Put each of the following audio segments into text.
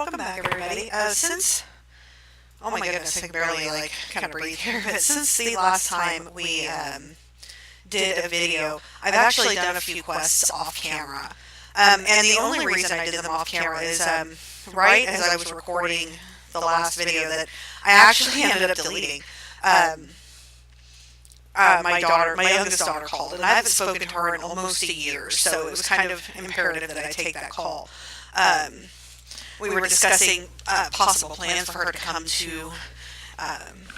welcome back everybody. Oh my goodness, I can barely kind of breathe here, but since the last time we did a video, I've actually done a few quests off camera. And the only reason I did them off camera is right as I was recording the last video that I actually ended up deleting. My youngest daughter called, and I haven't spoken to her in almost a year, so it was kind of imperative that I take that call. We were discussing possible plans for her to come to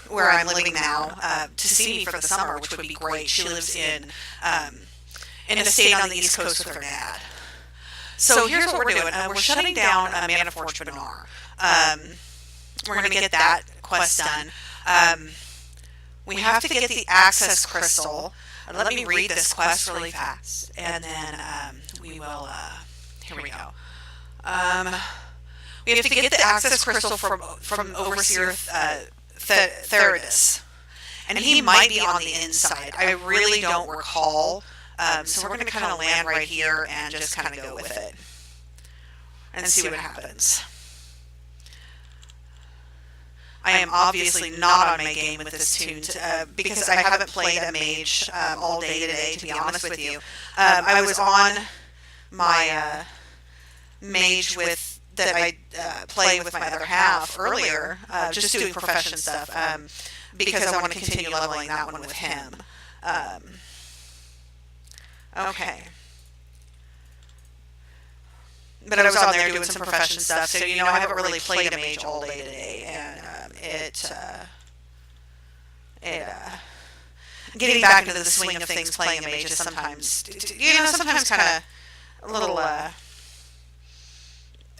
where I'm living now to see me for the summer, which would be great. She lives in a state on the East Coast with her dad. So here's what we're doing. We're shutting down Mana Forge Benar. We're going to get that quest done. We have to get the access crystal. Let me read this quest really fast, and then we will. Here we go. We have to get the access crystal from Overseer Theridus, and he might be on the inside. I really don't recall. So we're going to kind of land right here and just kind of go with it and see what happens. I am obviously not on my game with this tune because I haven't played a mage all day today, to be honest with you. I was on my mage that I play with my other half earlier, just doing profession stuff, because I want to continue leveling that one with him. Okay. But I was on there doing some profession stuff, so I haven't really played a mage all day today, and getting back into the swing of things, playing a mage is sometimes kind of a little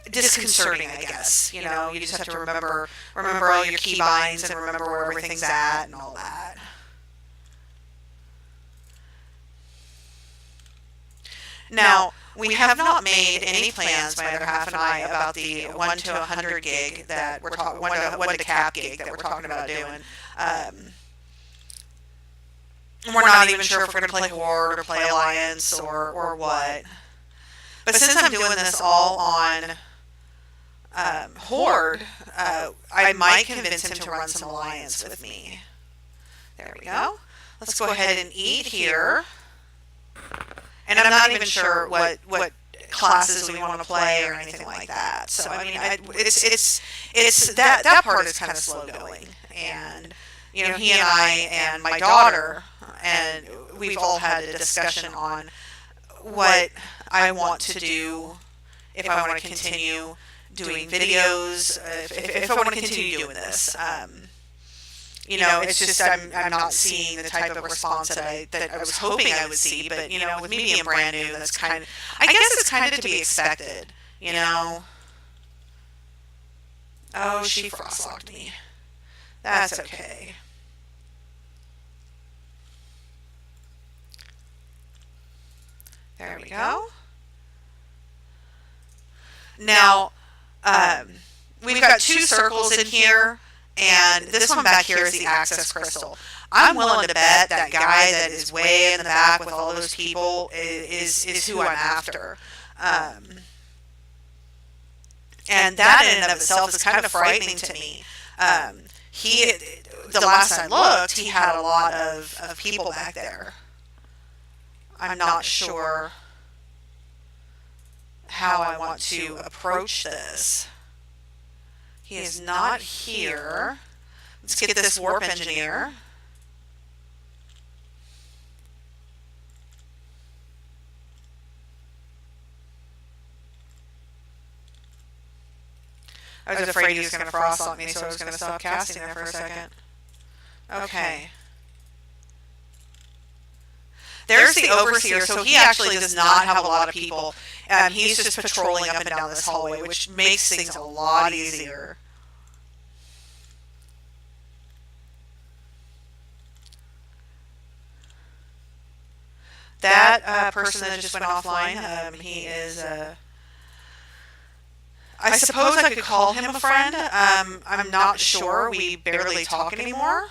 disconcerting, I guess. You just have to remember all your keybinds and remember where everything's at and all that. Now, we have not made any plans, my other half and I, about the 1 to 100 gig that we're talking, 1 to cap gig that we're talking about doing. We're not even sure if we're going to play Horde or play Alliance or what. But since I'm doing this all on Horde, I might convince him to run some Alliance with me. There we go. Let's go ahead and eat here. And I'm not even sure what classes we want to play or anything like that. So I mean, it's that part is kind of slow going. And he and I and my daughter, and we've all had a discussion on what I want to do, if I want to continue doing videos, if I want to continue doing this. It's just I'm not seeing the type of response that I was hoping I would see. But with me being brand new, I guess it's kind of to be expected. Oh, she frostlocked me. That's okay. There we go. Now, we've got 2 circles in here. And this one back here is the access crystal. I'm willing to bet that guy that is way in the back with all those people is who I'm after. And that in and of itself is kind of frightening to me. The last I looked, he had a lot of people back there. I'm not sure how I want to approach this. He is not here. Let's get this warp engineer. I was afraid he was going to frost on me, so I was going to stop casting there for a second. Okay. There's the Overseer, so he actually does not have a lot of people. He's just patrolling up and down this hallway, which makes things a lot easier. That person that just went offline, he is... I suppose I could call him a friend. I'm not sure. We barely talk anymore.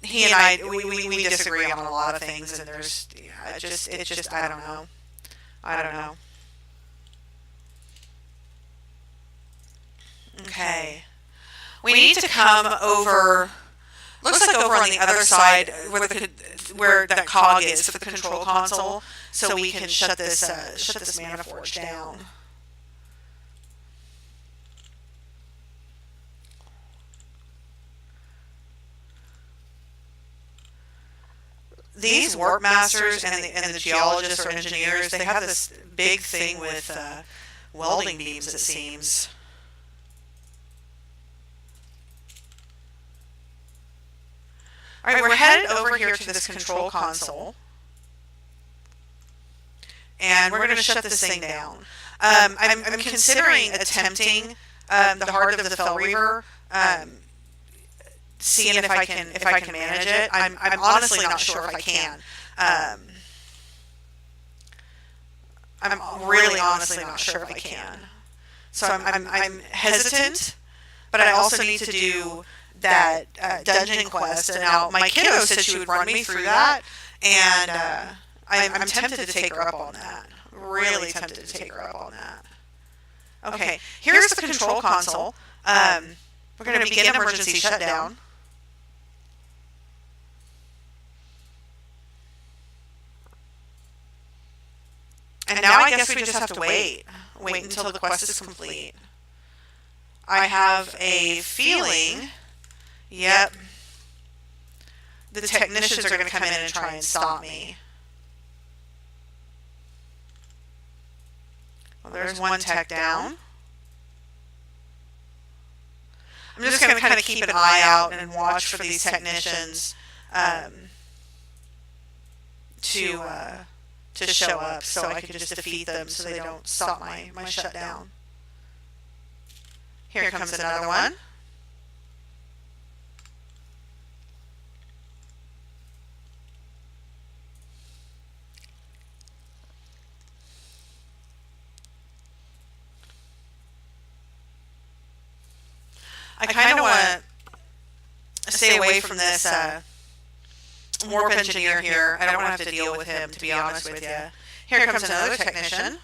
He and I, we disagree on a lot of things, and there's, it's just, I don't know. I don't know. Okay. We need to come over. Looks like over on the other side where that cog is for the control console, so we can shut this mana forge down. These warp masters and the geologists or engineers, they have this big thing with welding beams, it seems. All right, we're headed over here to this control console, and we're going to shut this thing down. I'm considering attempting the Heart of the Fell Reaver, seeing if I can manage it. I'm honestly not sure if I can. I'm really honestly not sure if I can. So I'm hesitant, but I also need to do that dungeon quest. And now my kiddo said she would run me through that, and I'm tempted to take her up on that. Really tempted to take her up on that. Okay, here's the control console. We're going to begin emergency shutdown. And now I guess we just have to wait until the quest is complete. I have a feeling, yep, the technicians are going to come in and try and stop me. Well, there's one tech down. I'm just going to kind of keep an eye out and watch for these technicians to show up, so I can just defeat them so they don't stop my shutdown. Here comes another one. I kind of want to stay away from this warp engineer here. I don't want to have to deal with him, to be honest with you. Here comes another technician.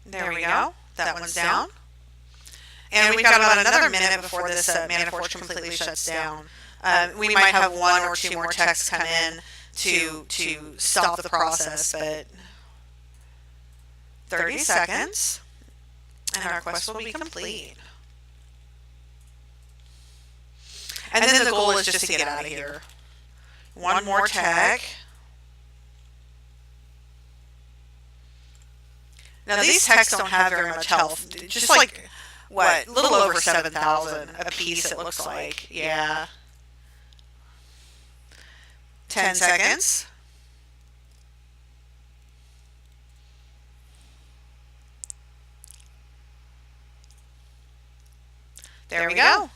There we go. That one's down. And we've got about another minute before this mana forge completely shuts down. We might have one or two more techs come in to stop the process, but 30 seconds, and our quest will be complete. And then the goal is just to get out of here. One more tech. Now these techs don't have very much health. Just like, what, a little over 7,000 a piece it looks like. Yeah. 10 seconds. There we go.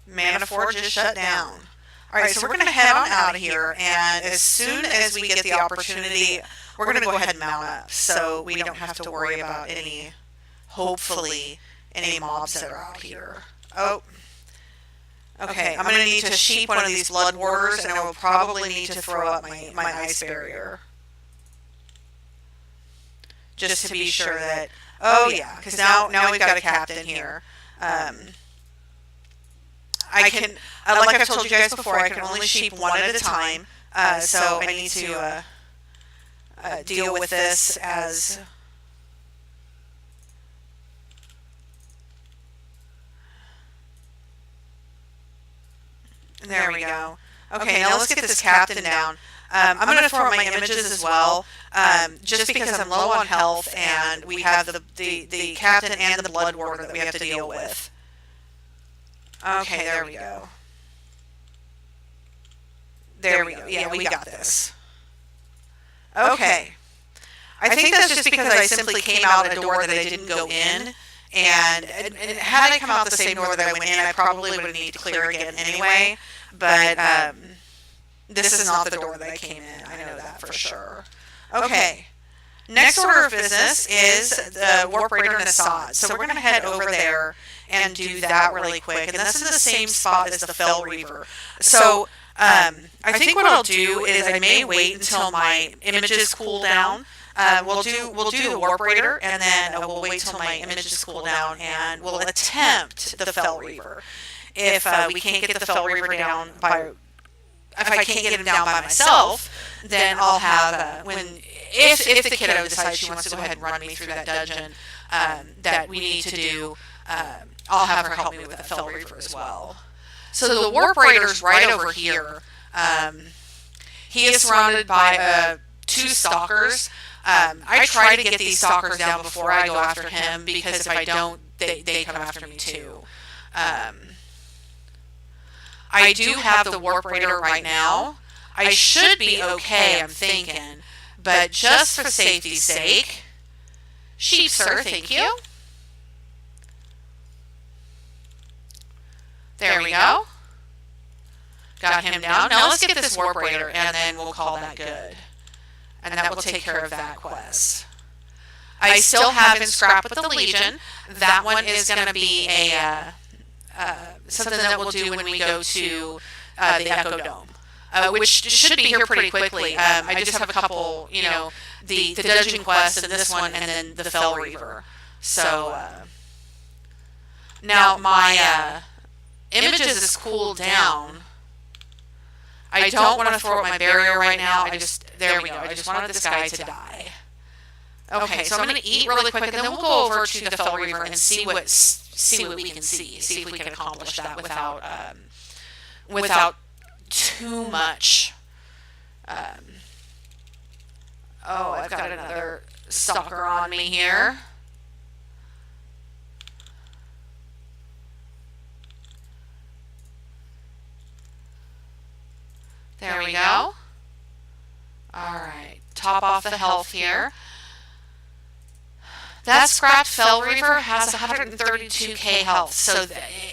Mana Forge is shut down. Alright, so we're going to head on out of here, and as soon as we get the opportunity, we're going to go ahead and mount up, so we don't have to worry about hopefully, any mobs that are out here. Oh. Okay, I'm going to need to sheep one of these blood warders, and I will probably need to throw up my ice barrier. Just to be sure that... Oh yeah, because now we've got a captain here. I can, like I've told you guys before, I can only sheep one at a time, so I need to deal with this as... There we go. Okay, now let's get this captain down. I'm going to throw up my images as well, just because I'm low on health, and we have the captain and the blood warder that we have to deal with. Okay, there we go. There we go. Yeah, we got this. Okay. I think that's just because I simply came out a door that I didn't go in, and had I come out the same door that I went in, I probably would have needed to clear again anyway, but this is not the door that I came in. I know that for sure. Okay. Next order of business is the Warp Raider Nassad. So we're going to head over there and do that really quick. And that's in the same spot as the Fell Reaver. So I think what I'll do is I may wait until my images cool down. We'll do the warp raider, and then we'll wait till my images cool down, and we'll attempt the Fell Reaver. If we can't get the Fell Reaver down if I can't get him down by myself, then I'll have if the kiddo decides she wants to go ahead and run me through that dungeon that we need to do, I'll have her help me with the Fell Reaver as well. So the warp raider's right over here. He is surrounded by 2 stalkers. I try to get these stalkers down before I go after him, because if I don't, they come after me too. I do have the warp raider right now. I should be okay, I'm thinking, but just for safety's sake, sheep sir, thank you. There we go. Got him down. Now let's get this warp raider, and then we'll call that good. And that will take care of that quest. I still haven't scrapped with the Legion. That one is going to be something that we'll do when we go to the Echo Dome, which should be here pretty quickly. I just have a couple, the dungeon quest and this one, and then the Fell Reaver. So now my images is cooled down. I don't want to throw up my barrier right now. There we go. I just wanted this guy to die. Okay, so I'm going to eat really quick, and then we'll go over to the Fell Reaver and see what we can see. See if we can accomplish that without too much. I've got another stalker on me here. There we go. Alright, top off the health here. That scrapped Fell Reaver has 132k health, so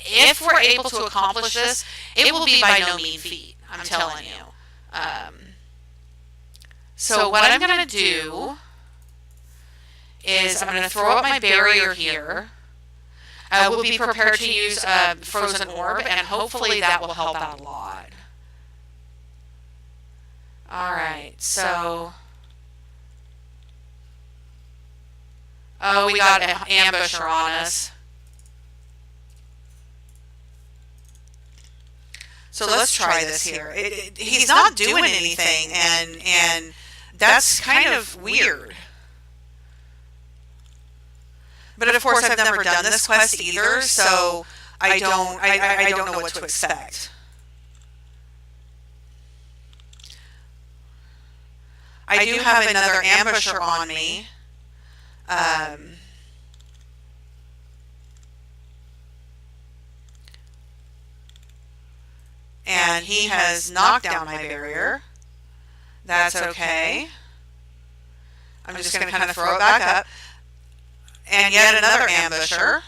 if we're able to accomplish this, it will be by no mean feat, I'm telling you. So what I'm going to do is I'm going to throw up my barrier here. I will be prepared to use Frozen Orb, and hopefully that will help out a lot. Alright, so... Oh, we got an ambusher on us. So let's try this here. He's not doing anything, and that's kind of weird. But of course, I've never done this quest either, so I don't know what to expect. I do have another ambusher on me. And he has knocked down my barrier. That's okay. I'm just going to kind of throw it back up. And yet another ambusher.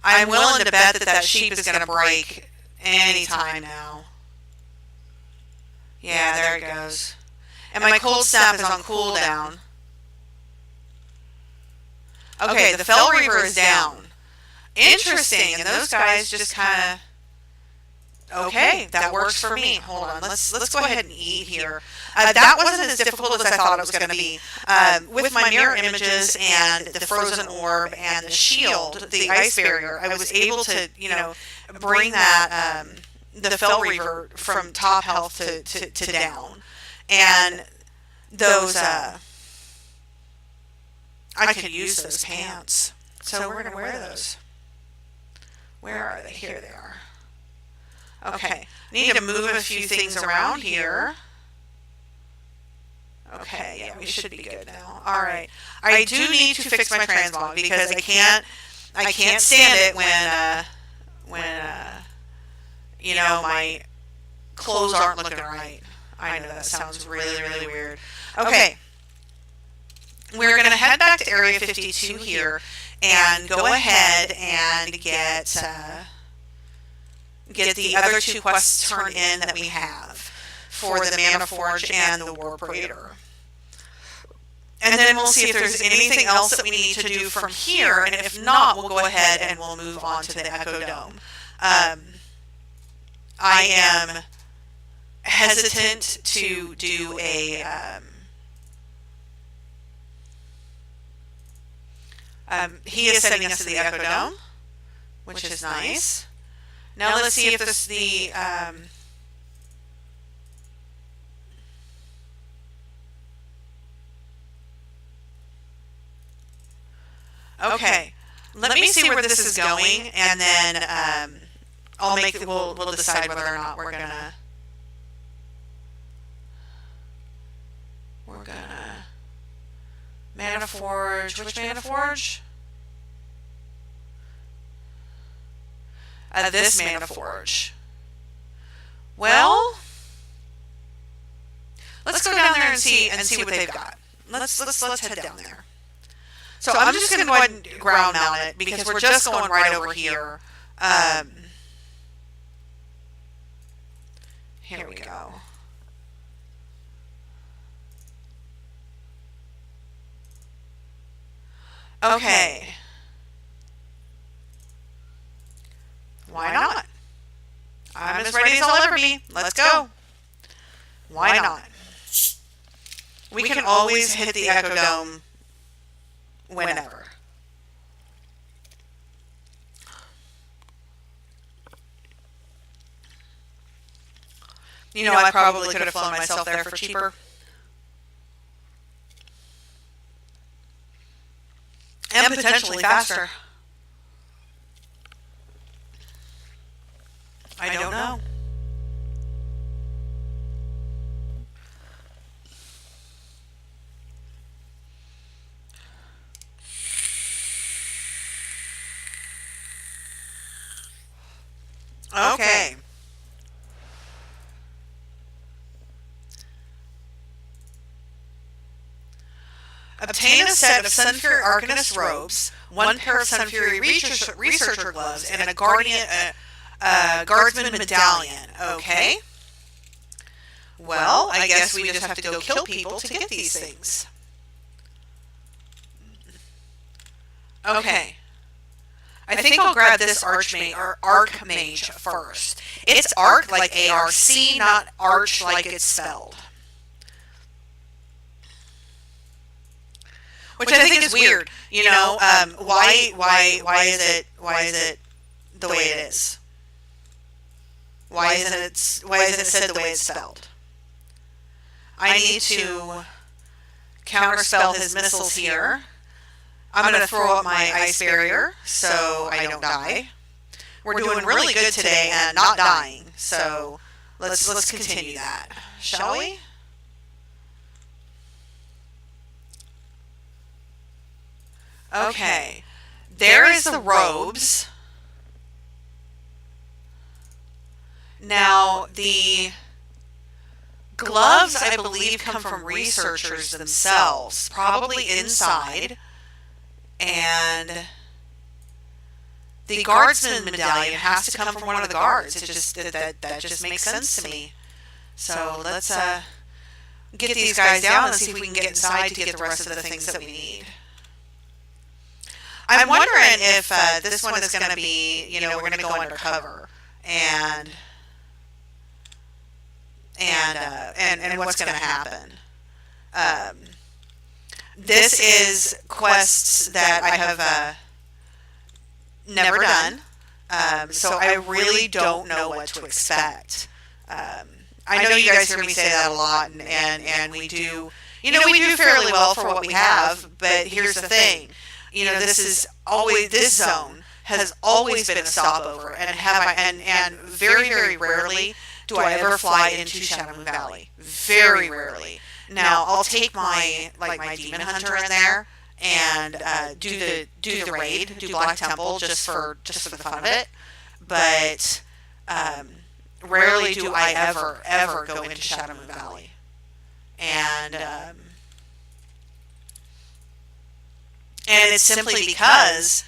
I'm willing to bet that sheep is going to break any time now. Yeah, there it goes. And my cold snap is on cooldown. Okay, the Fell Reaver is down. Interesting, and those guys just kind of... Okay, that works for me. Hold on, let's go ahead and eat here. That wasn't as difficult as I thought it was going to be. With my mirror images and the Frozen Orb and the shield, the ice barrier, I was able to, bring that, the Fell Reaver from top health to down. And those, I could use those pants. So we're going to wear those. Where are they? Here they are. Okay. Need to move a few things around here. Okay, yeah, we should be good now. All right. I do need to fix my transmog because I can't stand it when my clothes aren't looking right. I know that sounds really, really weird. Okay. We're going to head back to Area 52 here and go ahead and get the other 2 quests turned in that we have for the Mana Forge and the Warp Raider. And then we'll see if there's anything else that we need to do from here, and if not, we'll go ahead and we'll move on to the Echo Dome. I am hesitant to do a he is sending us to the Echo Dome, which is nice. Now let's see if okay. Let me see where this is going, and then we'll decide whether or not we're gonna Mana Forge. Which Mana Forge? This Mana Forge. Well, let's go down there and see what they've got. Let's head down there. So I'm just going to go ahead and ground mount it because we're just going right over here. Here we go. Okay. Why not? I'm as ready as I'll ever be. Let's go. Why not? We can always hit the Echo Dome whenever. You know, I probably could have flown myself there for cheaper. And potentially faster. I don't know. Okay. Obtain a set of Sunfury Arcanist robes, one pair of Sunfury Researcher gloves, and a Guardsman medallion. Okay. Well, I guess we just have to go kill people to get these things. Okay. I think I'll grab this Archmage first. It's Arc like A-R-C, not Arch like it's spelled. Which I think is weird. You know, why is it the way it is? Why isn't it said the way it's spelled? I need to counterspell his missiles here. I'm going to throw up my ice barrier so I don't die. We're doing really good today and not dying. So let's continue that, shall we? Okay. There is the robes. Now, the gloves, I believe, come from researchers themselves, probably inside. And the Guardsman medallion has to come from one of the guards. It just that just makes sense to me. So let's get these guys down and see if we can get inside to get the rest of the things that we need. I'm wondering if this one is going to be, you know, we're going to go undercover and what's going to happen. This is quests that I have never done, so I really don't know what to expect. I know you guys hear me say that a lot, and we do, you know, we do fairly well for what we have. But here's the thing, you know, this zone has always been a stopover, and very, very rarely do I ever fly into Shadow Moon Valley. Very rarely. Now I'll take my Demon Hunter in there and do the raid, do Black Temple just for the fun of it. But rarely do I ever go into Shadow Moon Valley. And it's simply because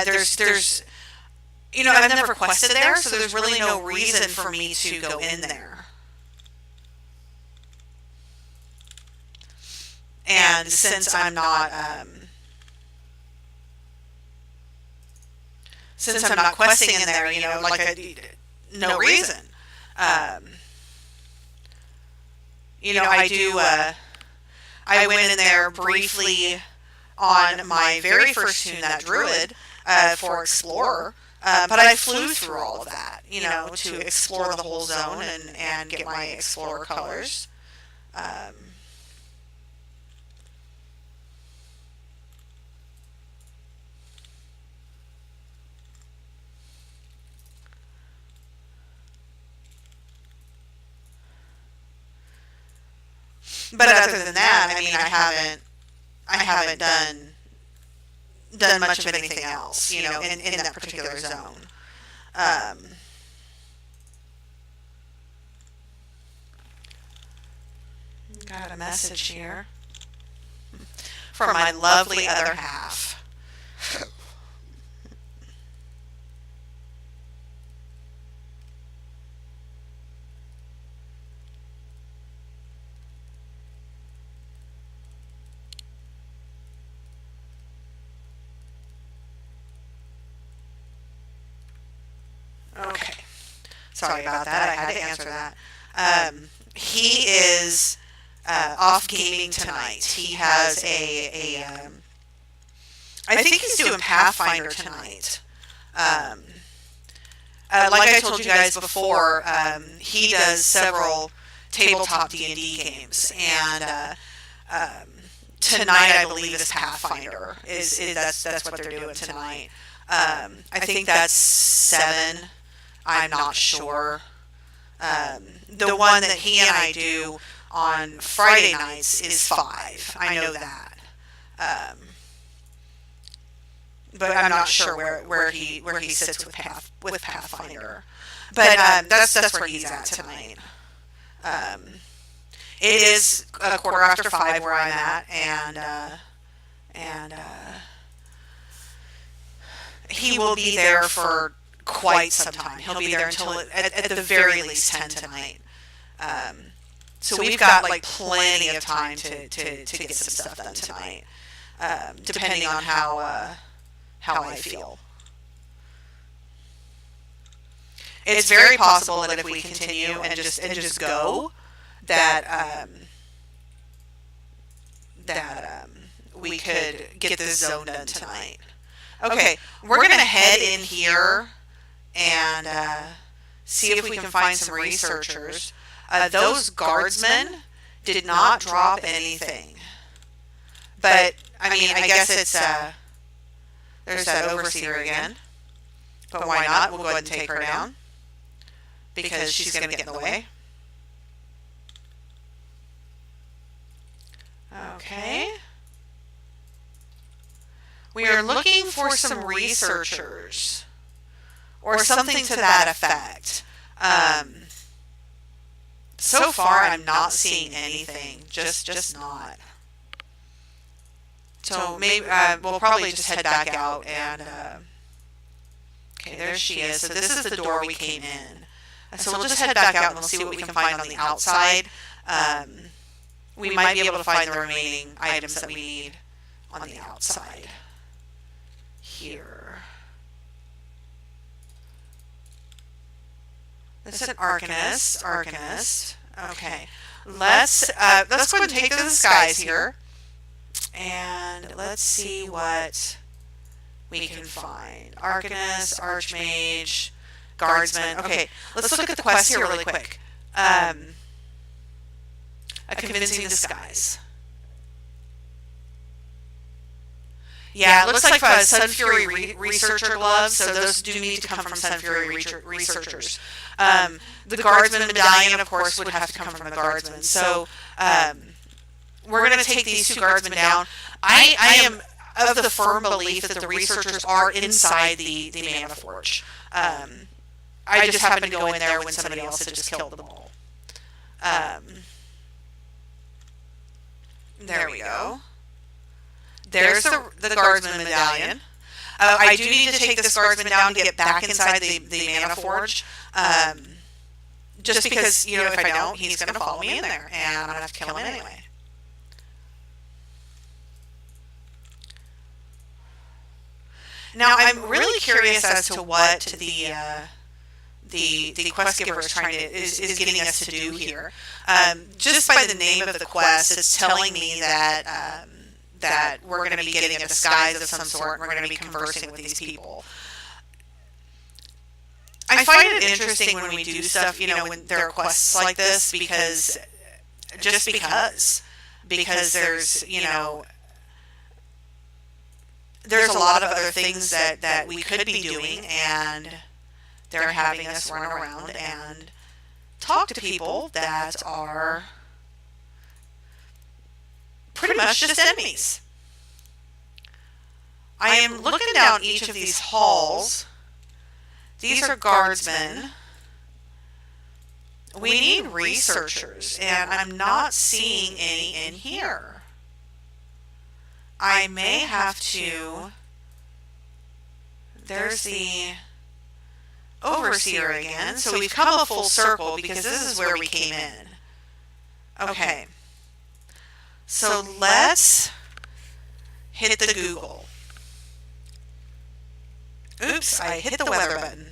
there's you know, I've never quested there, so there's really no reason for me to go in there. And since I'm not questing in there, you know, no reason. Um, I do. I went in there briefly on my very first tune, that Druid, for Explorer. But I flew through all of that, to explore the whole zone and get my Explorer colors. Um, but other than that, I mean, I haven't done much of anything else, in that particular zone. Um, got a message here from my lovely other half. Okay. Sorry about that. I had to answer that. He is off gaming tonight. He has I think he's doing Pathfinder tonight. Like I told you guys before, he does several tabletop D&D games, and tonight I believe is Pathfinder. That's what they're doing tonight. I think that's 7. I'm not sure. The one that he and I do on Friday nights is 5. I know that. But I'm not sure where he sits with Pathfinder. But that's where he's at tonight. It is a 5:15 where I'm at, and he will be there for quite some time. He'll be there until at the very least 10 tonight. So we've got like plenty of time to get some stuff done tonight, depending on how I feel. It's very possible that if we continue and just go, that we could get this zone done tonight. Okay, we're gonna head in here and see if we can find some researchers. Those guardsmen did not drop anything, but I mean, I guess it's there's that overseer again. But why not? We'll go ahead and take her down because she's going to get in the way. Okay. We are looking for some researchers or something to that effect. So far, I'm not seeing anything. Just not. So maybe we'll probably just head back out and. Okay, there she is. So this is the door we came in. So we'll just head back out and we'll see what we can find on the outside. We might be able to find the remaining items that we need on the outside. Here. This is an Arcanist. Okay. Let's go ahead and take to the skies here. And let's see what we can find. Arcanist, Archmage, Guardsman. Okay, let's look at the quest here really quick. A convincing disguise. Yeah, it looks like Sun Fury researcher gloves, so those do need to come from Sun Fury researchers. The Guardsman medallion, of course, would have to come from the Guardsman. So we're going to take these 2 Guardsmen down. I am of the firm belief that the researchers are inside the Mana Forge. I just happened to go in there when somebody else had just killed them all. There we go. There's the Guardsman medallion. I do need to take this Guardsman down to get back inside the Mana Forge. Just because, if I don't, he's going to follow me in there, and I'm going to have to kill him anyway. Now, I'm really curious as to what the quest giver is getting us to do here. Just by the name of the quest, it's telling me that that we're going to be getting a disguise of some sort, and we're going to be conversing with these people. I find it interesting when we do stuff, when there are quests like this, because there's, there's a lot of other things that we could be doing, and they're having us run around and talk to people that are pretty much just enemies. I am looking down each of these halls. These are guardsmen. We need researchers, and I'm not seeing any in here. I may have to... There's the overseer again. So we've come a full circle because this is where we came in. Okay. So let's hit the Google. Oops, I hit the weather button.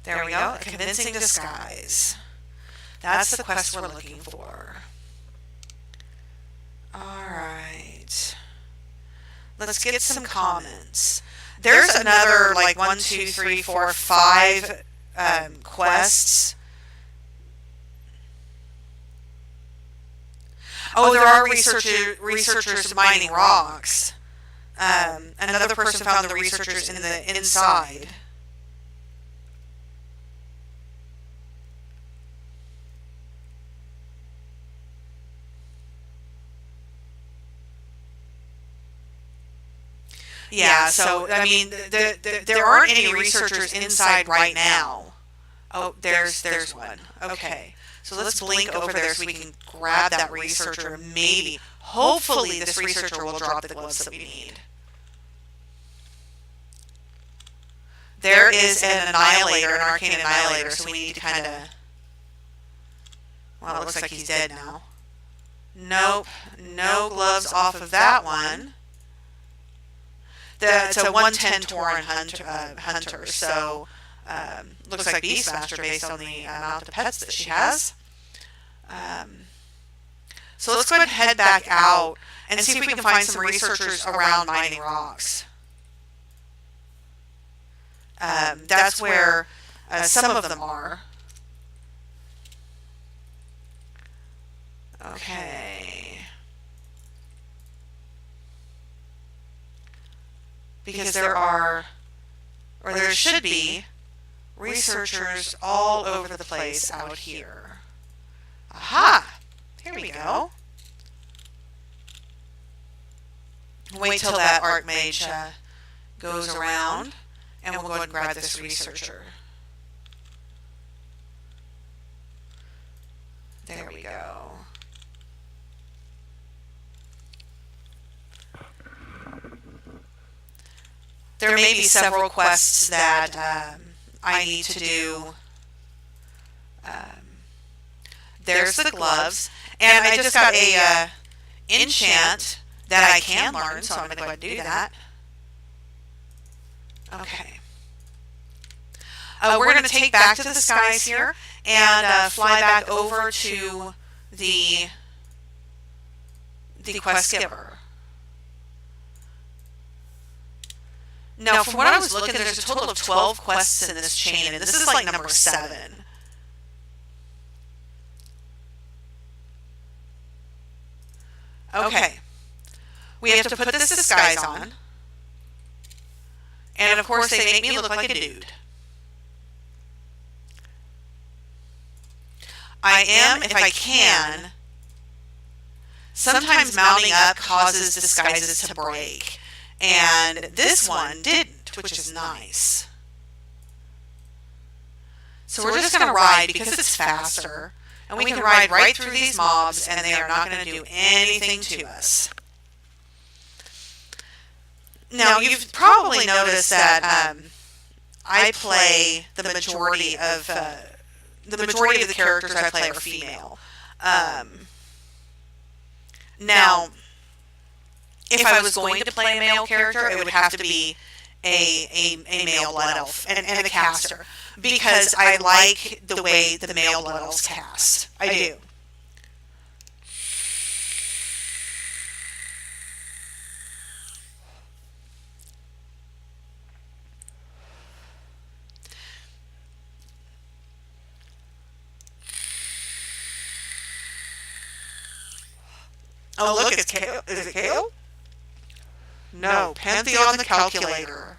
There we go, a convincing disguise. That's the quest we're looking for. Alright. Let's get some comments. There's another, like, 1, 2, 3, 4, 5 quests. Oh, there are researchers mining rocks. Another person found the researchers in the inside. Yeah, so, I mean, there aren't any researchers inside right now. Oh, there's one. Okay. So let's blink over there so we can grab that researcher. Maybe, hopefully this researcher will drop the gloves that we need. There is an annihilator, an arcane annihilator, so we need to kind of... Well, it looks like he's dead now. Nope, no gloves off of that one. It's a 110 Tauren hunter, so looks like Beastmaster based on the amount of pets that she has. So let's go ahead and head back out and see if we can find some researchers around mining rocks. That's where some of them are. Okay. Because there should be researchers all over the place out here. Aha! Here we go. Wait till that Archmage goes around, and we'll go ahead and grab this researcher. There we go. There may be several quests that I need to do. There's the gloves, and I just got a enchant that I can learn, so I'm going to go ahead and do that. Okay. We're going to take back to the skies here and fly back over to the quest giver. Now, from what I was looking, there's a total of 12 quests in this chain, and this is like number 7. Okay. We have to put this disguise on. And of course, they make me look like a dude. I am, if I can, sometimes mounting up causes disguises to break. And this one didn't, which is nice. So we're just going to ride because it's faster. And we can ride right through these mobs and they are not going to do anything to us. Now, you've probably noticed that I play the majority of the characters I play are female. Now, if I was going to play a male character, it would have to be a male blood elf and a caster, because I like the way the male blood elves cast. I do. Oh, look, it's Kale. Is it Kale? No, Pantheon the Calculator.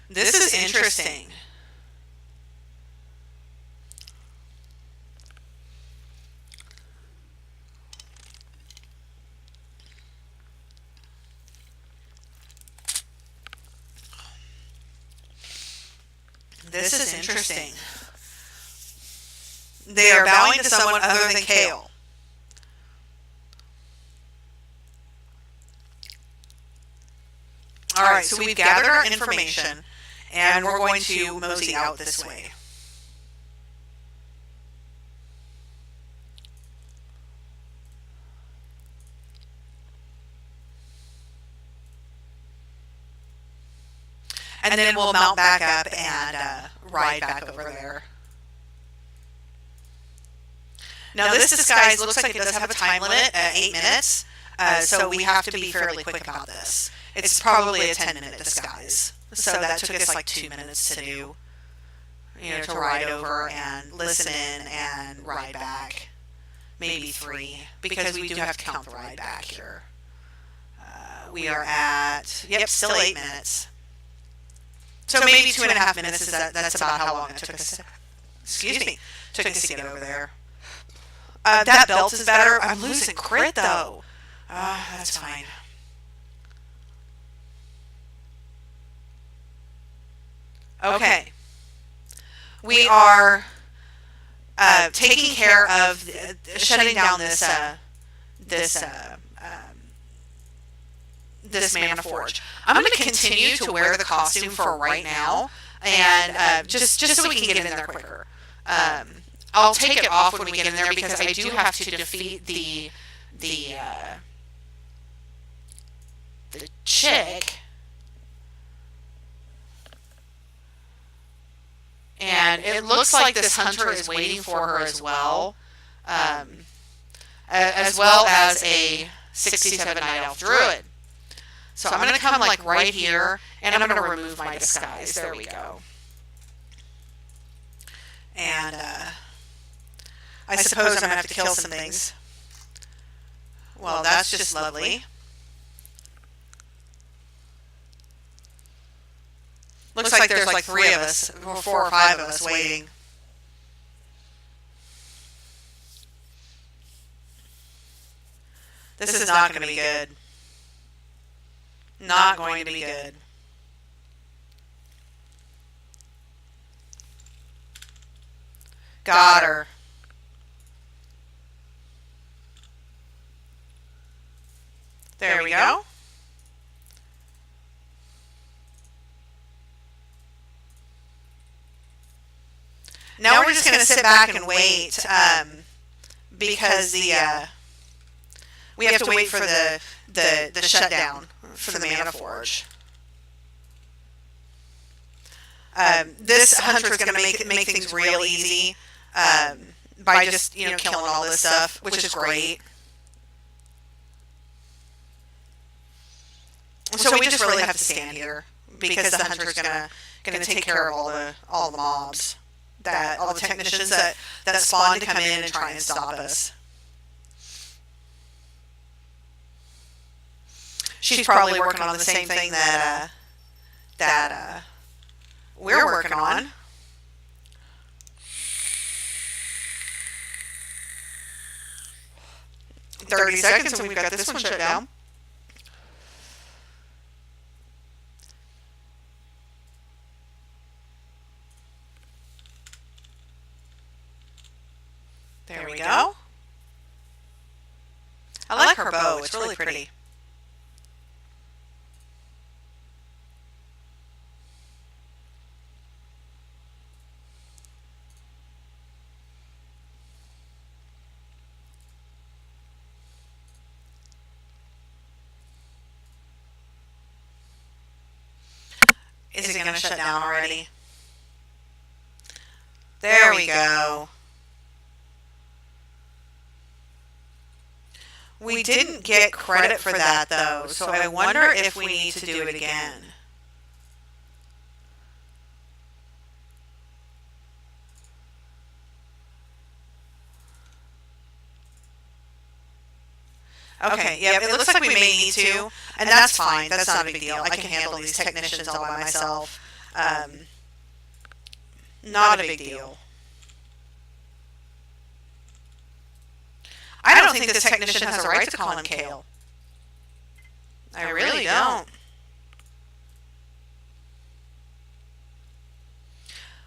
This is interesting. This is interesting. They are bowing to someone other than Kale. Alright, so we've gathered our information, and we're going to mosey out this way. And then we'll mount back up and ride back over there. Now this disguise looks like it does have a time limit at 8 minutes, so we have to be fairly quick about this. It's probably a 10-minute disguise, so that took us like 2 minutes to do, to ride over and listen in and ride back. Maybe 3, because we do have to count the ride back here. We are at, yep, still 8 minutes. So maybe 2.5 minutes is that's about how long it took us. Took us to get over there. That belt is better. I'm losing crit though. That's fine. Okay. We are taking care of shutting down this mana forge. I'm going to continue to wear the costume for right now, and just so we can get in there quicker. I'll take it off when we get in there, because I do have to defeat the chick, and it looks like this hunter is waiting for her as well as a 67 Night Elf Druid. So I'm going to come like right here, and I'm going to remove my disguise. There we go. And I suppose I'm going to have to kill some things. Well, that's just lovely. Looks like there's like 3 of us, or 4 or 5 of us waiting. This is not going to be good. Not going to be good. Got her. There we go. Now we're just going to sit back and wait, because we have to wait for the shutdown for the mana forge. This hunter is going to make things real easy by just killing all this stuff, which is great. So we just really have to stand here, because the hunter is going to take care of all the mobs, all the technicians that spawn to come in and try and stop us. She's probably working on the same thing that we're working on. "30 seconds and we've got this one shut down." There we go. I like her bow. It's really pretty. it going to shut down already? There we go. We didn't get credit for that, though, so I wonder if we need to do it again. Okay, yeah, it looks like we may need to, and that's fine. That's not a big deal. I can handle these technicians all by myself. Not a big deal. I don't think this technician has a right to call him Kale. I really don't.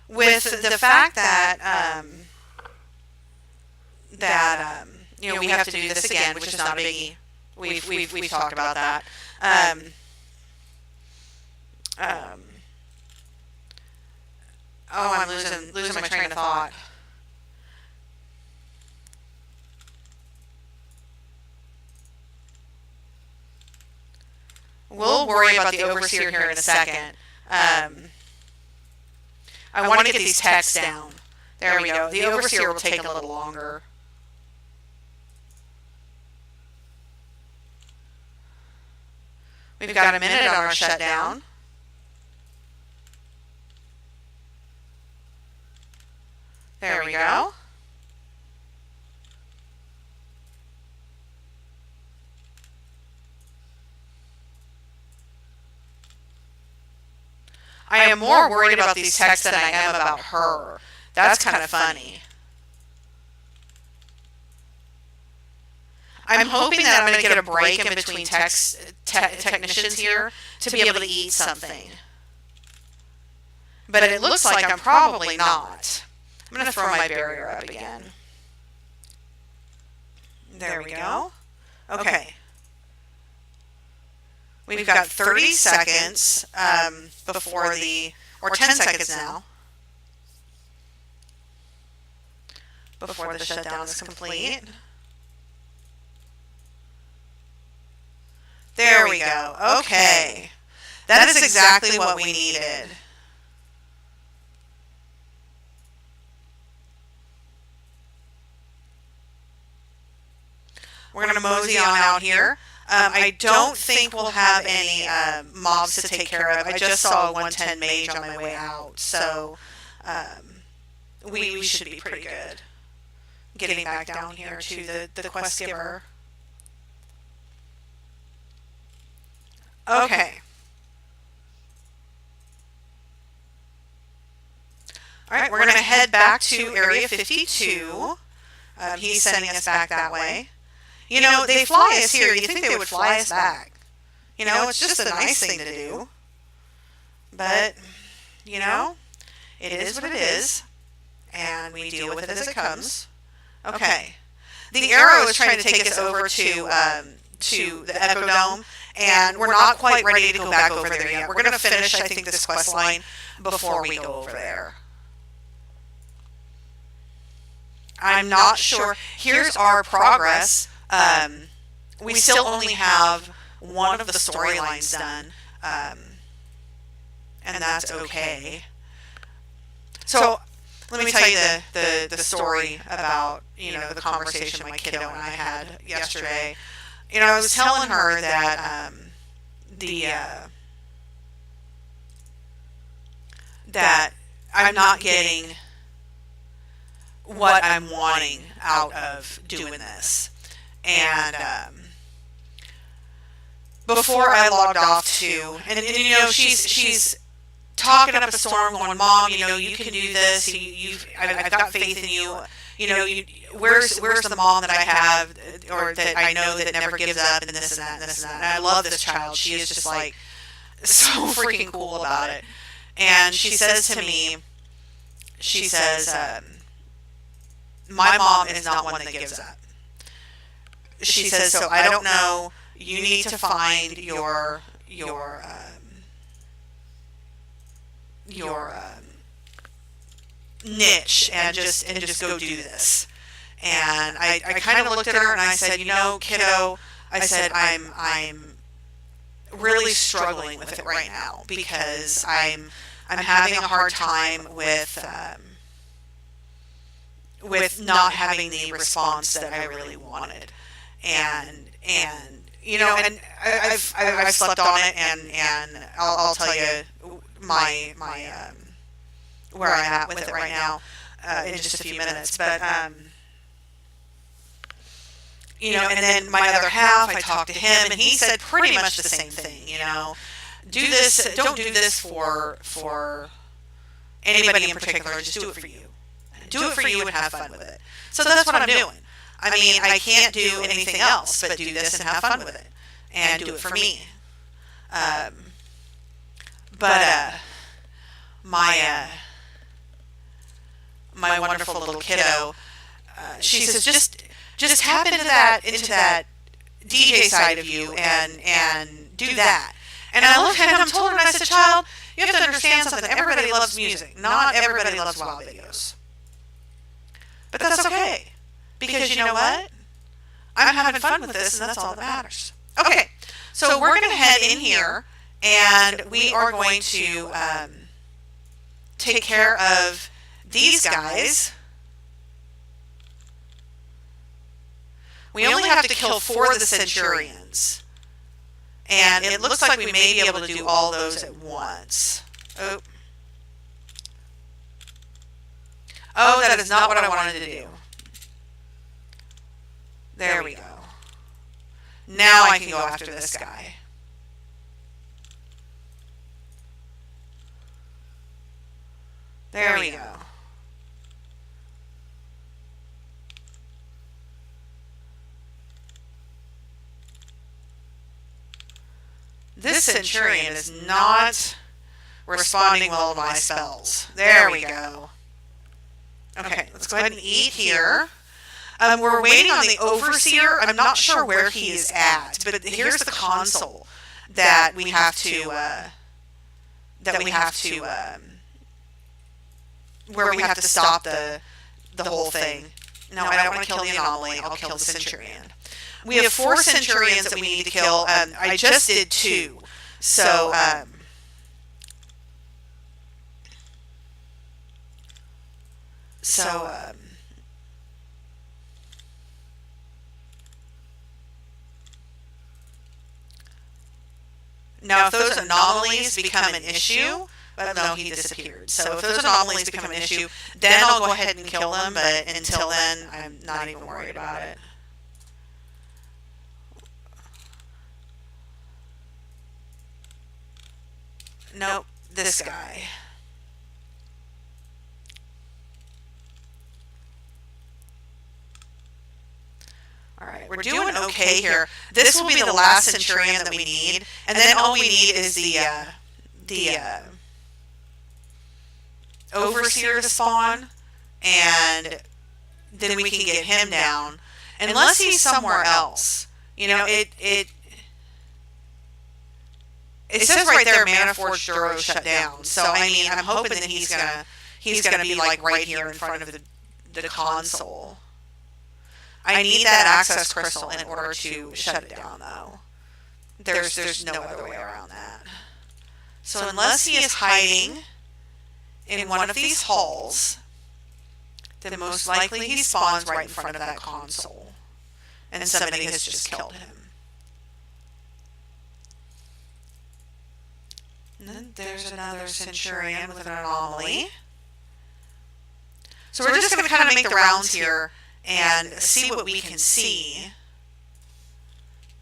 With the fact that you know, we have to do this again, which is not a biggie. We've talked about that. Oh, I'm losing my train of thought. We'll worry about the overseer here in a second. I want to get these texts down. There we go. The overseer will take a little longer. We've got a minute on our shutdown. There we go. I am more worried about these texts than I am about her. That's kind of funny. I'm hoping that I'm going to get a break in between technicians here to be able to eat something. But it looks like I'm probably not. I'm going to throw my barrier up again. There we go. Okay. We've got 30 seconds before or 10 seconds now, before the shutdown is complete. There we go. Okay. That is exactly what we needed. We're going to mosey on out here. I don't think we'll have any mobs to take care of. I just saw a 110 mage on my way out, so we should be pretty good getting back down here to the quest giver. Okay. All right, we're going to head back to Area 52. He's sending us back that way. You know, they fly us here. You think they would fly us back. You know, it's just a nice thing to do. But, you know, it is what it is. And we deal with it as it comes. Okay. The arrow is trying to take us over to the Echo Dome. And we're not quite ready to go back over there yet. We're going to finish, I think, this quest line before we go over there. I'm not sure. Here's our progress. We still only have one of the storylines done, and that's okay. So let me tell you the story about, you know, the conversation my kiddo and I had yesterday. You know, I was telling her that that I'm not getting what I'm wanting out of doing this. And before I logged off too, and you know, she's talking up a storm, going, "Mom, you know, you can do this. I've got faith in you. You know, where's the mom that I have, or that I know that never gives up, and this and that and this and that." And I love this child. She is just like so freaking cool about it. And she says to me, she says, "My mom is not one that gives up." She says, "So I don't know. You need to find your niche and just go do this." And I kind of looked at her and I said, "You know, kiddo," I said, I'm really struggling with it right now because I'm having a hard time with not having the response that I really wanted, and you know, and I've slept on it, and I'll tell you my where I'm at with it right now in just a few minutes, but you know, and then my other half, I talked to him, and he said pretty much the same thing. You know, do this, don't do this for anybody in particular. Just do it for you. Do it for you and have fun with it. So that's what I'm doing. I mean, I can't do anything else but do this and have fun with it, and do it for me. But my wonderful little kiddo, she says, just tap into that DJ side of you and do that. And I looked at him, and told her, and I said, child, you have to understand something. Everybody loves music. Not everybody loves wild videos. But that's okay. Because you know what? I'm having fun with this, and that's all that matters. Okay, so we're going to head in here, and we are going to take care of these guys. We only have to kill 4 of the Centurions. And it looks like we may be able to do all those at once. Oh, that is not what I wanted to do. There we go. Now I can go after this guy. There we go. This Centurion is not responding well to my spells. There we go. Okay, let's go ahead and eat here. We're waiting on the Overseer. I'm not sure where he is at, but here's the console that we have to where we have to stop the whole thing. No, I don't want to kill the anomaly. I'll kill the Centurion. We have 4 Centurions that we need to kill. I just did 2. So, now if those anomalies become an issue, but no, he disappeared. So if those anomalies become an issue, then I'll go ahead and kill them, but until then, I'm not even worried about it. Nope, this guy. Alright, we're doing okay here. This will be the last Centurion that we need, and then all we need is the Overseer to spawn, and then we can get him down. Unless he's somewhere else. You know, it says right there, Maniforged Duro shut down. So I mean, I'm hoping that he's gonna be like right here in front of the console. I need that access crystal in order to shut it down, though. There's no other way around that. So unless he is hiding in one of these halls, then most likely he spawns right in front of that console, and somebody has just killed him. And then there's another Centurion with an anomaly. So we're just going to kind of make the rounds here and see what we can see.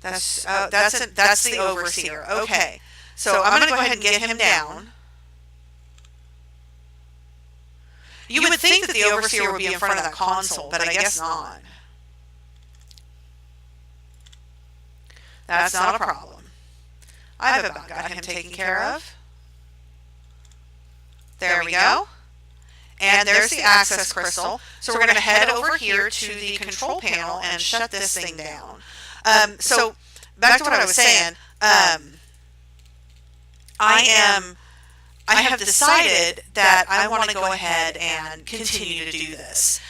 That's the Overseer. Okay, so I'm going to go ahead and get him down. You would think that the Overseer would be in front of that console, but I guess not. That's not a problem. I've about got him taken care of. There we go. And there's the access crystal. So we're going to head over here to the control panel and shut this thing down. So back to what I was saying. I have decided that I want to go ahead and continue to do this.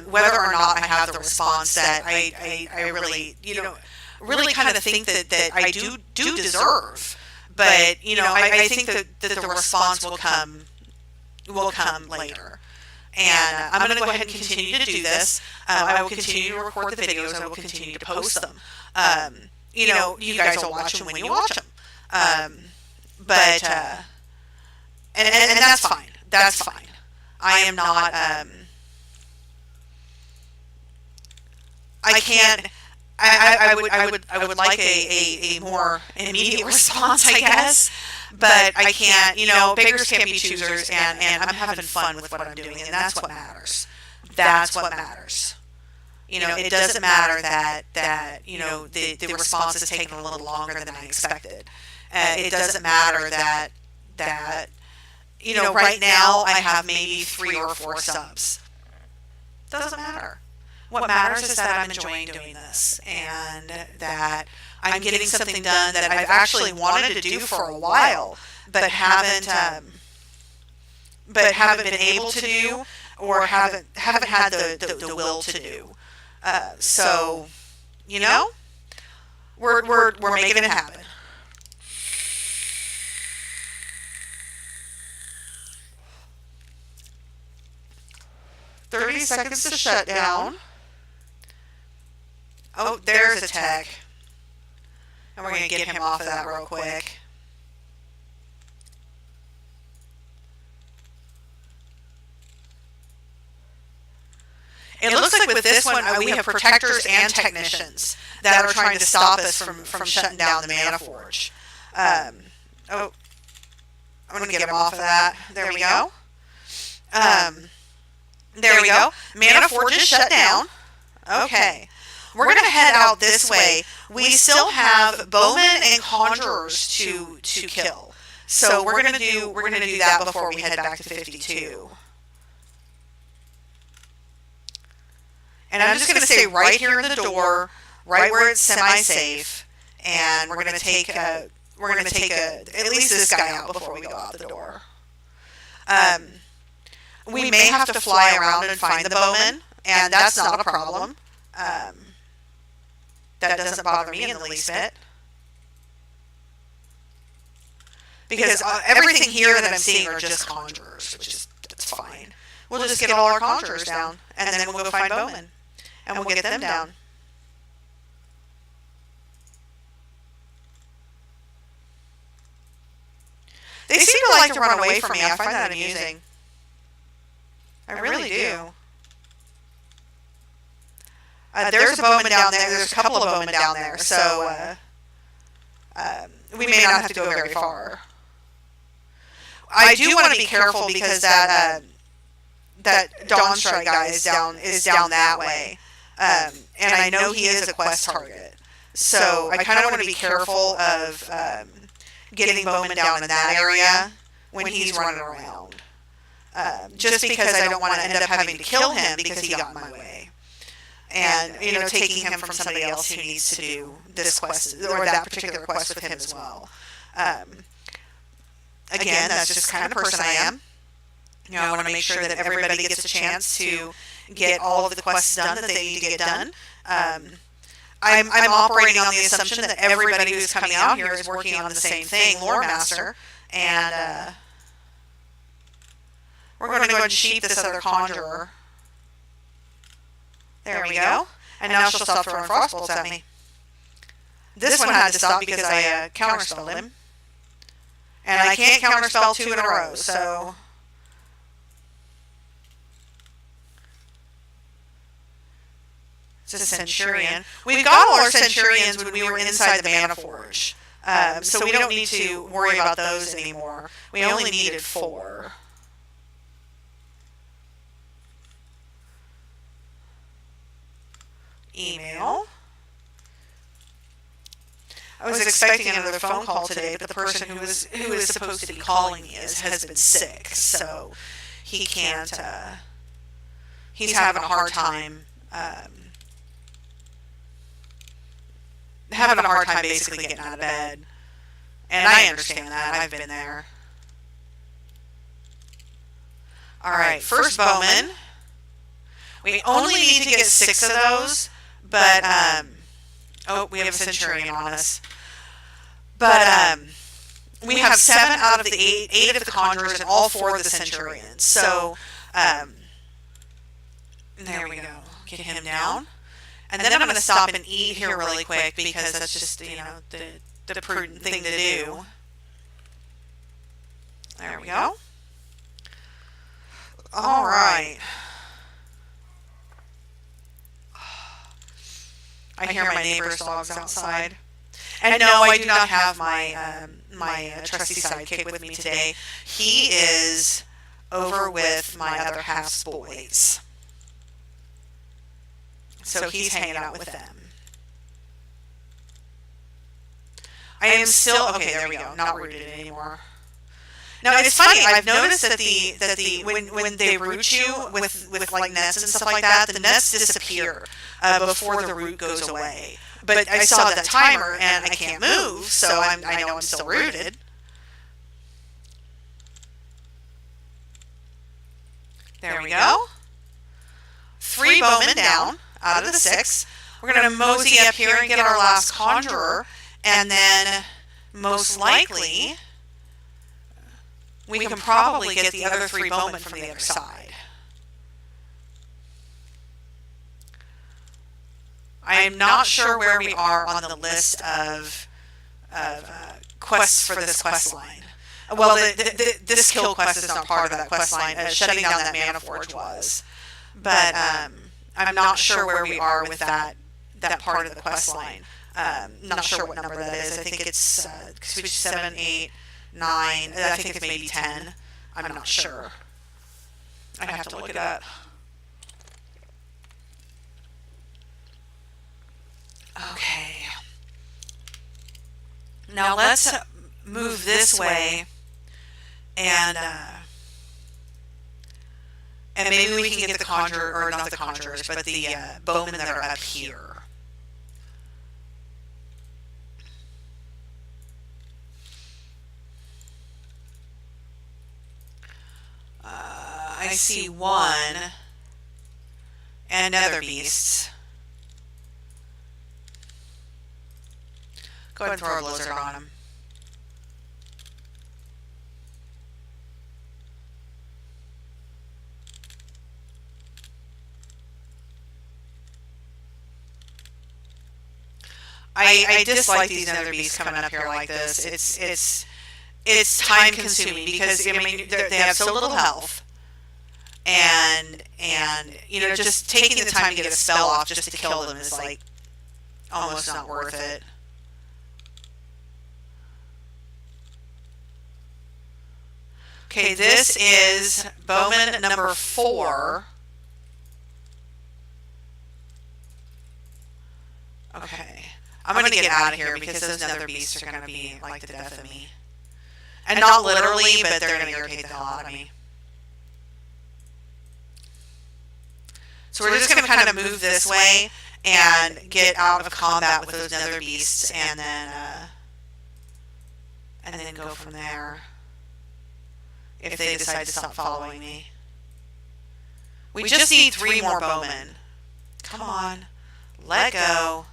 Whether or not I have the response that I really, you know, really kind of think that I do deserve. But, you know, I think that the response will come later. And I'm going to go ahead and continue to do this. I will continue to record the videos. I will continue to post them. You know, you guys will watch them when you watch them. But and that's fine. That's fine. I am not. I can't. I would like a more immediate response, I guess. But I can't, you know, beggars can't be choosers, and I'm having fun with what I'm doing, and that's what matters. That's what matters. You know, it doesn't matter that you know, the response is taking a little longer than I expected. It doesn't matter that you know, right now I have maybe 3 or 4 subs. Doesn't matter. What matters is that I'm enjoying doing this, and that I'm getting something done that I've actually wanted to do for a while, but haven't been able to do, or haven't had the will to do. So, you know, we're making it happen. "30 seconds to shut down." Oh, there's a tech. And we're going to get him off of that real quick. It looks like with this one, we have protectors and technicians that are trying to stop us from shutting down the Mana Forge. Oh, I'm going to get him off of that. There we go. There we go. Mana Forge is shut down. Okay. We're going to head out this way. We still have bowmen and conjurers to kill. So we're going to do that before we head back to 52. And I'm just going to stay right here in the door, right where it's semi-safe, and we're going to take at least this guy out before we go out the door. We may have to fly around and find the bowman, and that's not a problem. That doesn't bother me in the least bit. Because everything here that I'm seeing are just conjurers, that's fine. We'll just get all our conjurers down, and then we'll go find bowmen, and we'll get them down. They seem to like to run away from me. I find that amusing. I really do. There's a bowman down there. There's a couple of bowmen down there, so we may not have to go very far. I do want to be careful because that Dawnstrike guy is down that way, and I know he is a quest target. So I kind of want to be careful of getting bowmen down in that area when he's running around, just because I don't want to end up having to kill him because he got in my way. And, you know, taking him from somebody else who needs to do this quest, or that particular quest with him as well. Again, that's just kind of the person I am. You know, I want to make sure that everybody gets a chance to get all of the quests done that they need to get done. I'm operating on the assumption that everybody who's coming out here is working on the same thing, Loremaster, and we're going to go ahead and sheep this other conjurer. There we go. And now she'll stop throwing frostbolts at me. This one had to stop because I counterspelled him. And I can't counterspell 2 in a row, so... It's a Centurion. We've got all our Centurions when we were inside the Mana Forge. So we don't need to worry about those anymore. We only needed 4. Email. I was expecting another phone call today, but the person who is supposed to be calling me has been sick, so he can't. He's having a hard time. Basically getting out of bed, and I understand that. I've been there. All right, first bowman. We only need to get 6 of those. But Oh, we have a Centurion on us. But we have 7 out of the 8 of the Conjurers and all 4 of the Centurions. So there we go. Get him down. And then I'm going to stop and eat here really quick because that's just, the prudent thing to do. There we go. All right. I hear my neighbor's dogs outside. And no, I do not have my trusty sidekick with me today. He is over with my other half's boys. So he's hanging out with them. I am still okay. There we go. Not rooted anymore. Now it's funny. I've noticed that when they root you with like nets and stuff like that, the nets disappear before the root goes away. But I saw that timer and I can't move, so I know I'm still rooted. There we go. 3 bowmen down out of the 6. We're going to mosey up here and get our last Conjurer, and then most likely we can probably get the other 3 bowmen from the other side. I am not sure where we are on the list of quests for this quest line. Well, this kill quest is not part of that quest line. Shutting down that mana forge was. But I'm not sure where we are with that part of the quest line. Not sure what number that is. I think it's 7, 8, 9. I think it's maybe 10. I'm not sure. I'd have to look it up. Okay. Now let's move this way and maybe we can get the Conjurer, or not the Conjurers, but the bowmen that are up here. I see 1 and nether beasts. Go ahead and throw a blizzard on him. I dislike these nether beasts coming up here like this. It's time consuming because I mean they have so little health, and just taking the time to get a spell off just to kill them is like almost not worth it. Okay, this is bowman number 4. Okay. I'm going to get out of here because those nether beasts are going to be like the death of me. And not literally, but they're going to irritate the hell out of me. So we're just going to kind of move this way and get out of combat with those nether beasts and then go from there. If they decide to stop following me. We just need 3 more bowmen. Come on. Let go.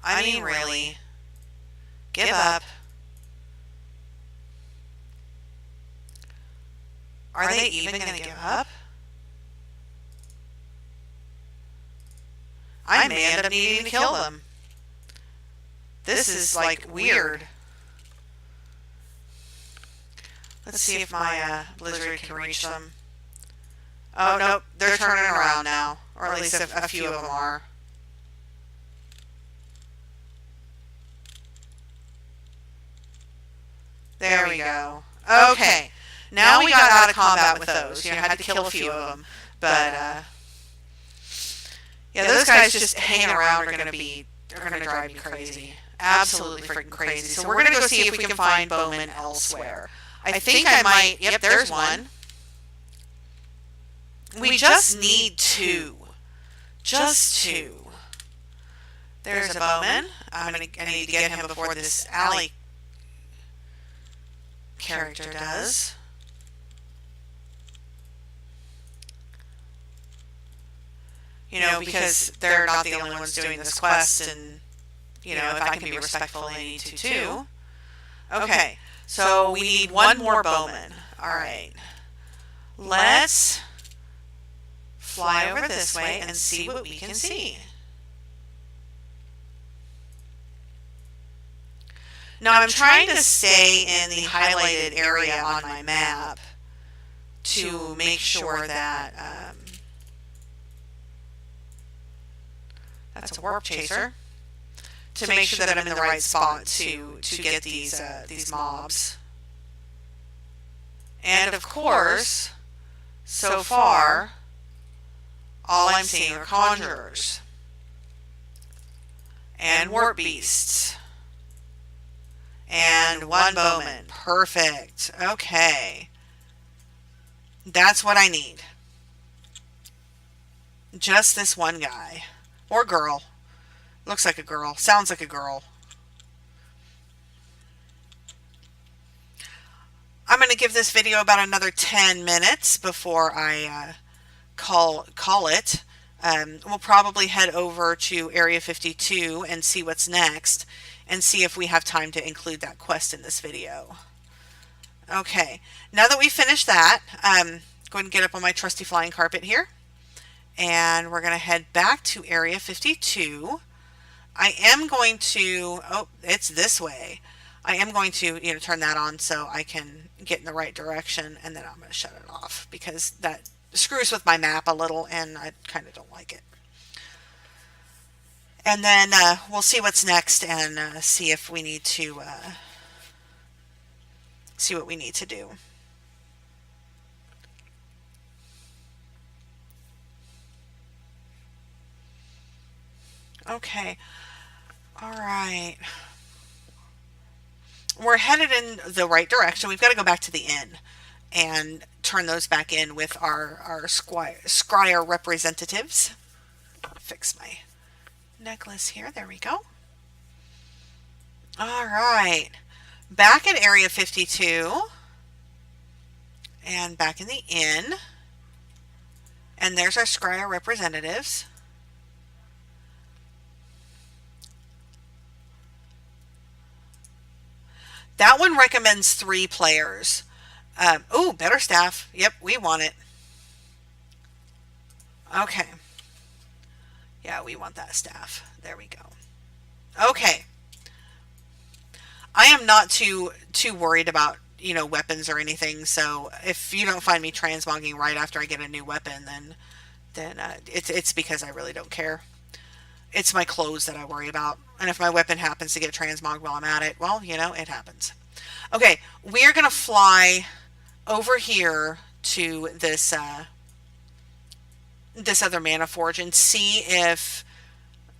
I mean, really. Give up. Are they even going to give up? I may end up needing to kill them. This is, like, weird. Let's see if my blizzard can reach them. Oh, nope. They're turning around now. Or at least a few of them are. There we go. Okay. Now we got out of combat with those. You know, had to kill a few of them. But, yeah, those guys just hanging around are going to drive you crazy. Absolutely freaking crazy. So we're going to go see if we can find bowmen elsewhere. I think I might. Yep, there's one. We just need 2. Just 2. There's a bowman. I need to get him before this alley character does. You know, because they're not the only ones doing this quest, and you know, if I can be respectful, I need to too. Okay, so we need one more bowman. All right. Let's fly over this way and see what we can see. Now I'm trying to stay in the highlighted area on my map to make sure that that's a warp chaser, to make sure that I'm in the right spot to get these mobs. And of course, so far, all I'm seeing are conjurers and warp beasts and one bowman. Perfect. Okay. That's what I need. Just this one guy. Or girl. Looks like a girl. Sounds like a girl. I'm going to give this video about another 10 minutes before I call it. We'll probably head over to Area 52 and see what's next, and see if we have time to include that quest in this video. Okay, now that we've finished that, go ahead and get up on my trusty flying carpet here, and we're going to head back to Area 52. I am going to, oh, it's this way. I am going to, turn that on so I can get in the right direction, and then I'm going to shut it off because that screws with my map a little, and I kind of don't like it. And then we'll see what's next and see if we need to see what we need to do. Okay. All right. We're headed in the right direction. We've got to go back to the inn and turn those back in with our scryer representatives. Fix my necklace here. There we go. All right. Back at Area 52 and back in the inn. And there's our scryer representatives. That one recommends 3 players. Oh, better staff. Yep, we want it. Okay. Yeah, we want that staff. There we go. Okay. I am not too worried about, weapons or anything. So if you don't find me transmogging right after I get a new weapon, then it's because I really don't care. It's my clothes that I worry about. And if my weapon happens to get transmogged while I'm at it, well, it happens. Okay, we're going to fly over here to this this other mana forge and see if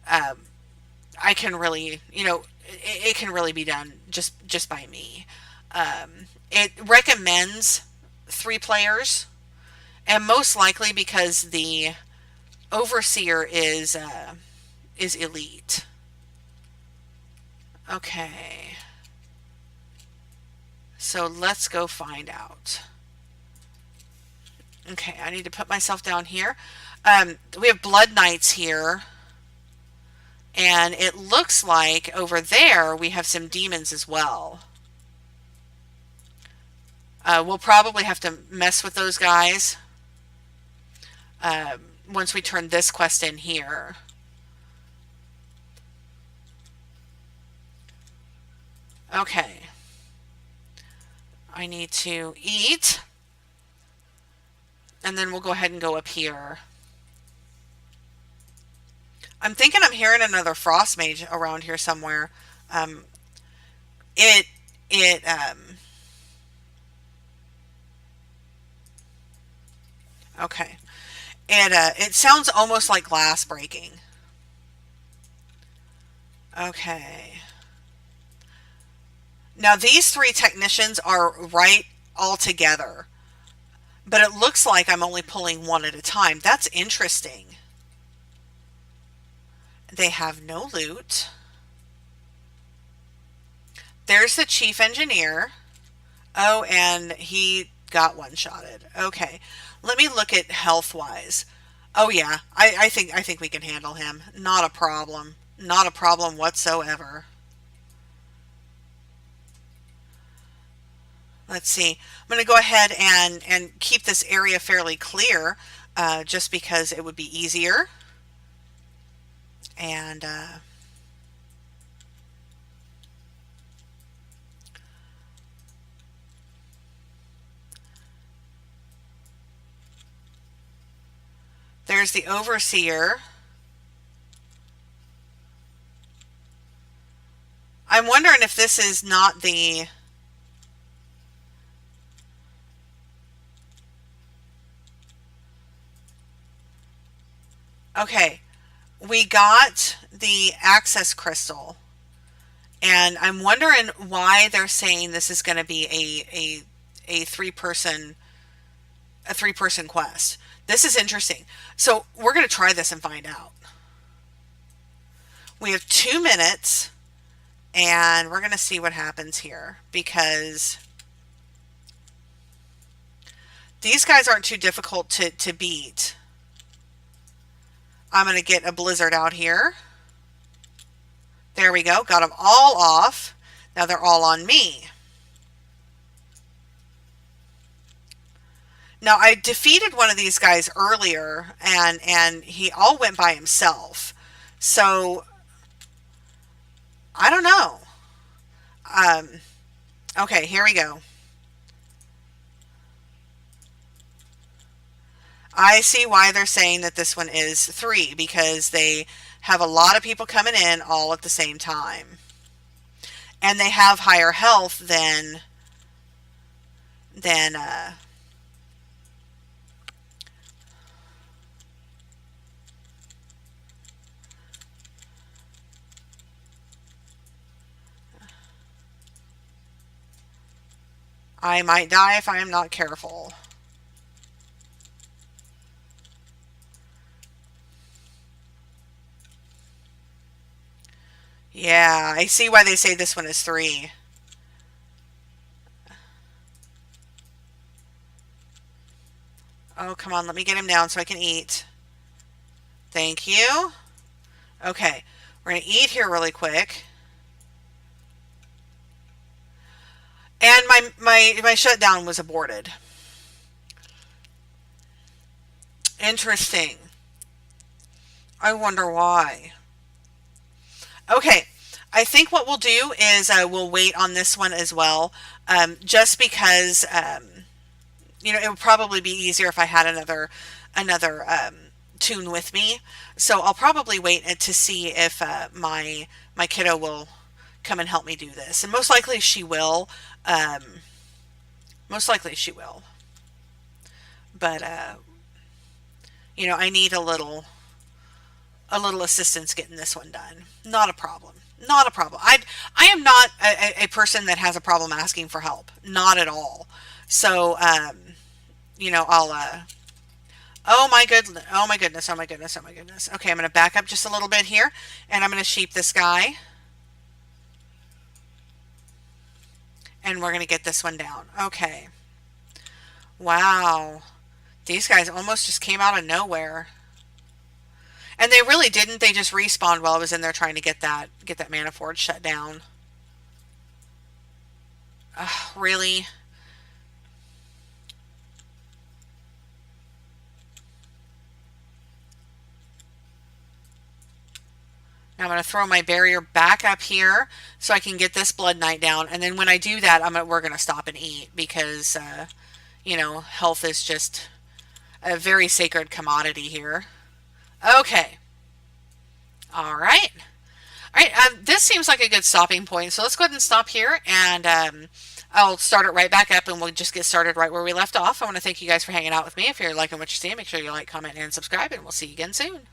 I can really, it can really be done just by me. It recommends 3 players, and most likely because the overseer is elite. Okay. So let's go find out. Okay, I need to put myself down here. We have Blood Knights here. And it looks like over there we have some demons as well. We'll probably have to mess with those guys once we turn this quest in here. Okay. I need to eat. And then we'll go ahead and go up here. I'm thinking I'm hearing another frost mage around here somewhere. Okay. It sounds almost like glass breaking. Okay. Now these 3 technicians are right all together, but it looks like I'm only pulling one at a time. That's interesting. They have no loot. There's the chief engineer. Oh, and he got one-shotted. Okay. Let me look at health-wise. Oh yeah, I think we can handle him. Not a problem. Not a problem whatsoever. Let's see. I'm going to go ahead and keep this area fairly clear just because it would be easier. And there's the overseer. I'm wondering if this is not the... Okay, we got the access crystal, and I'm wondering why they're saying this is going to be a three-person quest. This is interesting. So we're going to try this and find out. We have 2 minutes, and we're going to see what happens here, because these guys aren't too difficult to beat. I'm going to get a blizzard out here. There we go. Got them all off. Now they're all on me. Now I defeated one of these guys earlier, and he all went by himself. So I don't know. Okay, here we go. I see why they're saying that this one is 3, because they have a lot of people coming in all at the same time. And they have higher health than I might die if I am not careful. Yeah, I see why they say this one is 3. Oh, come on, let me get him down so I can eat. Thank you. Okay, we're going to eat here really quick. And my shutdown was aborted. Interesting. I wonder why. Okay, I think what we'll do is we'll wait on this one as well, just because you know, it would probably be easier if I had another tune with me. So I'll probably wait to see if my kiddo will come and help me do this, and most likely she will. Most likely she will. But you know, I need a little assistance getting this one done. Not a problem. Not a problem. I am not a person that has a problem asking for help. Not at all. So you know, I'll oh my goodness, oh my goodness, oh my goodness, oh my goodness. Okay, I'm going to back up just a little bit here, and I'm going to sheep this guy. And we're going to get this one down. Okay. Wow. These guys almost just came out of nowhere. And they really didn't. They just respawned while I was in there trying to get that mana forge shut down. Really? Now I'm going to throw my barrier back up here so I can get this Blood Knight down. And then when I do that, we're going to stop and eat because, you know, health is just a very sacred commodity here. Okay. All right. All right. This seems like a good stopping point. So let's go ahead and stop here, and I'll start it right back up, and we'll just get started right where we left off. I want to thank you guys for hanging out with me. If you're liking what you're seeing, make sure you like, comment, and subscribe, and we'll see you again soon.